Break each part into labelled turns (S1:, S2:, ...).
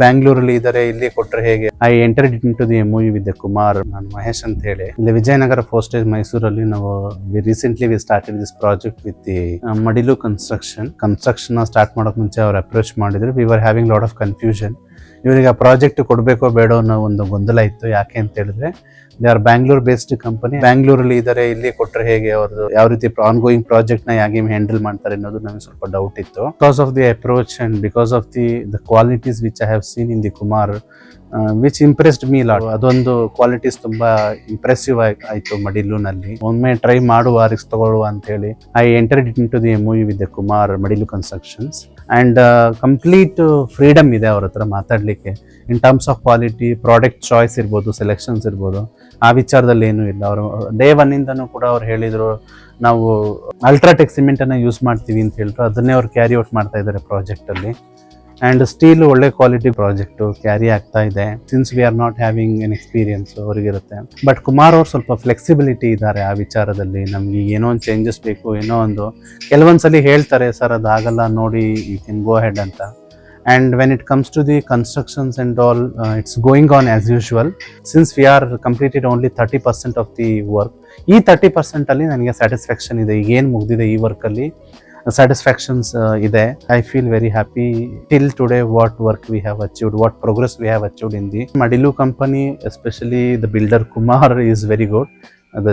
S1: ಬ್ಯಾಂಗ್ಳೂರಲ್ಲಿ ಇದಾರೆ, ಇಲ್ಲಿ ಕೊಟ್ರೆ ಹೇಗೆ. I entered in to the movie with Kumar. ನಾನು ಮಹೇಶ್ ಅಂತ ಹೇಳಿ ಇಲ್ಲಿ ವಿಜಯನಗರ ಫೋಸ್ಟೇಜ್ ಮೈಸೂರಲ್ಲಿ ನಾವು we started this project with the Madilu construction start ಮಾಡೋಕ್ ಮುಂಚೆ ಅವ್ರು ಅಪ್ರೋಚ್ ಮಾಡಿದ್ರು. We were having lot of confusion. ಇವರಿಗೆ ಆ ಪ್ರಾಜೆಕ್ಟ್ ಕೊಡಬೇಕೋ ಬೇಡೋ ಅನ್ನೋ ಒಂದು ಗೊಂದಲ ಇತ್ತು. ಯಾಕೆ ಅಂತ ಹೇಳಿದ್ರೆ they are Bangalore based company. ಬ್ಯಾಂಗ್ಳೂರಲ್ಲಿ ಇದಾರೆ, ಇಲ್ಲಿ ಕೊಟ್ರೆ ಹೇಗೆ, ಅವ್ರದ್ದು ಯಾವ ರೀತಿ ಆನ್ ಗೋಯಿಂಗ್ ಪ್ರಾಜೆಕ್ಟ್ ನ ಹೇಗೆ ಹ್ಯಾಂಡಲ್ ಮಾಡ್ತಾರೆ ಅನ್ನೋದು ನಮಗೆ ಸ್ವಲ್ಪ ಡೌಟ್ ಇತ್ತು. Because of the approach and because of the qualities which I have seen in the Kumar, which impressed me lot. ಅದೊಂದು ಕ್ವಾಲಿಟೀಸ್ ತುಂಬಾ ಇಂಪ್ರೆಸಿವ್ ಆಯ್ತು ಮಡಿಲುನಲ್ಲಿ. ಒಮ್ಮೆ ಟ್ರೈ ಮಾಡುವ, ರಿಸ್ಕ್ ತಗೊಳ್ಳುವ ಅಂತ ಹೇಳಿ I entered in to the movie with Kumar Madilu constructions. And complete freedom ಇದೆ ಅವ್ರ ಹತ್ರ ಮಾತಾಡ್ಲಿಕ್ಕೆ. In terms of quality, product choice ಇರ್ಬೋದು, ಸೆಲೆಕ್ಷನ್ಸ್ ಇರ್ಬೋದು, ಆ ವಿಚಾರದಲ್ಲಿ ಏನೂ ಇಲ್ಲ. ಅವರು ಡೇ ಒನ್ ಇಂದನೂ ಕೂಡ ಅವ್ರು ಹೇಳಿದ್ರು ನಾವು ಅಲ್ಟ್ರಾಟೆಕ್ ಸಿಮೆಂಟ್ ಅನ್ನ ಯೂಸ್ ಮಾಡ್ತೀವಿ ಅಂತ ಹೇಳಿದ್ರು. ಅದನ್ನೇ ಅವ್ರು ಕ್ಯಾರಿ ಔಟ್ ಮಾಡ್ತಾ ಇದ್ದಾರೆ ಪ್ರಾಜೆಕ್ಟ್ ಅಲ್ಲಿ. ಅಂಡ್ ಸ್ಟೀಲ್ ಒಳ್ಳೆ ಕ್ವಾಲಿಟಿ ಪ್ರಾಜೆಕ್ಟ್ ಕ್ಯಾರಿ ಆಗ್ತಾ ಇದೆ. Since we are not having an experience ಅವರಿಗಿರುತ್ತೆ. ಬಟ್ ಕುಮಾರ್ ಅವ್ರು ಸ್ವಲ್ಪ ಫ್ಲೆಕ್ಸಿಬಿಲಿಟಿ ಇದ್ದಾರೆ ಆ ವಿಚಾರದಲ್ಲಿ. ನಮ್ಗೆ ಏನೋ ಒಂದು ಚೇಂಜಸ್ ಬೇಕು, ಏನೋ ಒಂದು ಕೆಲವೊಂದ್ಸಲಿ ಹೇಳ್ತಾರೆ ಸರ್ ಅದಾಗಲ್ಲ ನೋಡಿ, ಯು ಕ್ಯಾನ್ ಗೋ ಹೆಡ್ ಅಂತ. And when it comes to the constructions and all, it's going on as usual. Since we are completed only 30% of the work, ಈ 30% ಅಲ್ಲಿ ನನಗೆ ಸ್ಯಾಟಿಸ್ಫ್ಯಾಕ್ಷನ್ ಇದೆ. ಏನು ಮುಗ್ದಿದೆ ಈ ವರ್ಕ್ ಅಲ್ಲಿ ಸ್ಯಾಟಿಸ್ಫ್ಯಾಕ್ಷನ್ಸ್ ಇದೆ. I feel very happy till today what work we have achieved, what progress we have achieved in the Madilu company. Especially the builder Kumar is very good.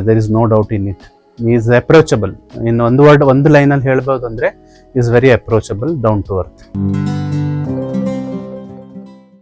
S1: There is no doubt in it. Is approachable. In ಒಂದು ಲೈನಲ್ಲಿ ಹೇಳ್ಬೋದು ಅಂದ್ರೆ is very approachable, down to earth.